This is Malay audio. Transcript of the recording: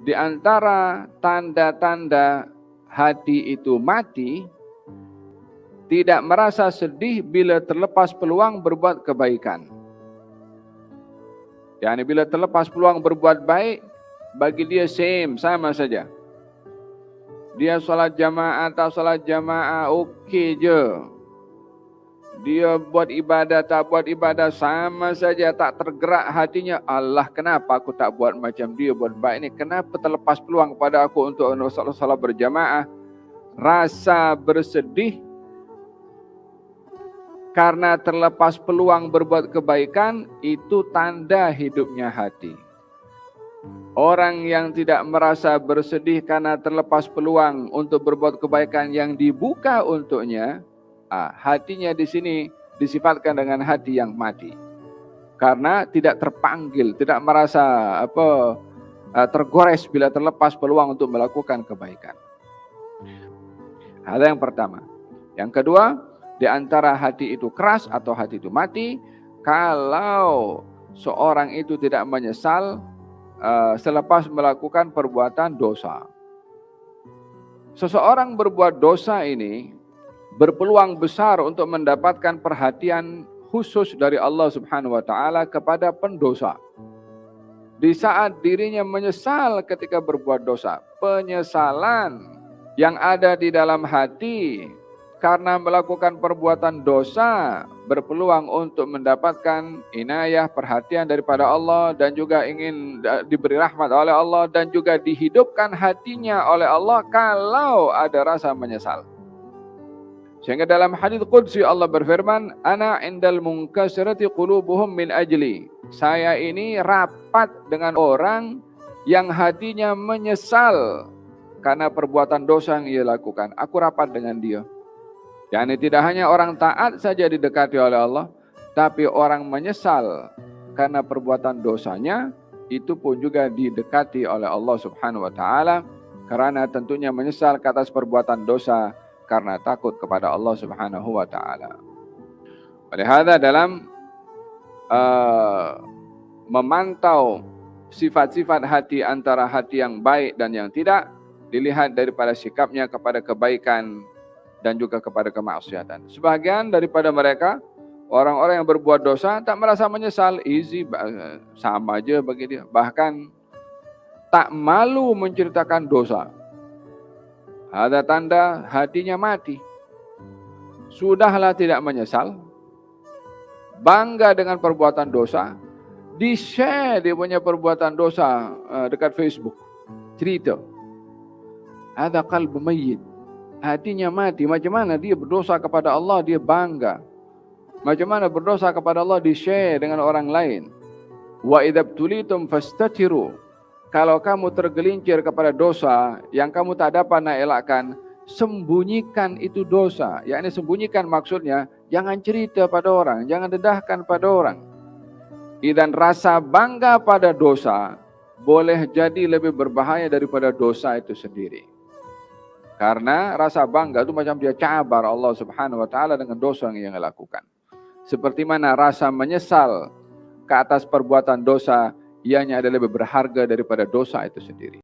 Di antara tanda-tanda hati itu mati, tidak merasa sedih bila terlepas peluang berbuat kebaikan. Yani bila terlepas peluang berbuat baik, bagi dia sama saja. Dia solat jamaah atau solat jamaah okey je. Dia buat ibadah tak buat ibadah sama saja, tak tergerak hatinya. Allah, kenapa aku tak buat macam dia buat baik ni? Kenapa terlepas peluang pada aku untuk solat berjamaah? Rasa bersedih karena terlepas peluang berbuat kebaikan itu tanda hidupnya hati. Orang yang tidak merasa bersedih karena terlepas peluang untuk berbuat kebaikan yang dibuka untuknya, hatinya di sini disifatkan dengan hati yang mati. Karena tidak terpanggil, tidak merasa tergores bila terlepas peluang untuk melakukan kebaikan. Hal yang pertama. Yang kedua, di antara hati itu keras atau hati itu mati, kalau seorang itu tidak menyesal selepas melakukan perbuatan dosa. Seseorang berbuat dosa ini berpeluang besar untuk mendapatkan perhatian khusus dari Allah Subhanahu wa taala kepada pendosa. Di saat dirinya menyesal ketika berbuat dosa, penyesalan yang ada di dalam hati karena melakukan perbuatan dosa berpeluang untuk mendapatkan inayah, perhatian daripada Allah, dan juga ingin diberi rahmat oleh Allah, dan juga dihidupkan hatinya oleh Allah kalau ada rasa menyesal. Sehingga dalam hadis qudsi Allah berfirman, ana indal munkasirati qulubuhum min ajli. Saya ini rapat dengan orang yang hatinya menyesal karena perbuatan dosa yang ia lakukan. Aku rapat dengan dia. Yani tidak hanya orang taat saja didekati oleh Allah, tapi orang menyesal karena perbuatan dosanya, itu pun juga didekati oleh Allah Subhanahu wa taala, karena tentunya menyesal ke atas perbuatan dosa karena takut kepada Allah Subhanahu wa taala. Oleh karena dalam memantau sifat-sifat hati antara hati yang baik dan yang tidak, dilihat daripada sikapnya kepada kebaikan dan juga kepada kemaksiatan. Sebahagian daripada mereka, orang-orang yang berbuat dosa tak merasa menyesal, easy, sama aja bagi dia. Bahkan tak malu menceritakan dosa. Ada tanda hatinya mati. Sudahlah tidak menyesal, bangga dengan perbuatan dosa, di-share dia punya perbuatan dosa dekat Facebook, cerita. Ada qalbu mayyit. Hatinya mati. Macam mana dia berdosa kepada Allah, dia bangga. Macam mana berdosa kepada Allah, di-share dengan orang lain. Wa idzabtulitum fastatiru. Kalau kamu tergelincir kepada dosa yang kamu tak dapat nak elakkan, sembunyikan itu dosa. Yakni sembunyikan maksudnya, jangan cerita pada orang, jangan dedahkan pada orang. Dan rasa bangga pada dosa boleh jadi lebih berbahaya daripada dosa itu sendiri. Karena rasa bangga itu macam dia cabar Allah Subhanahu wa taala dengan dosa yang ia lakukan. Seperti mana rasa menyesal ke atas perbuatan dosa, ianya adalah lebih berharga daripada dosa itu sendiri.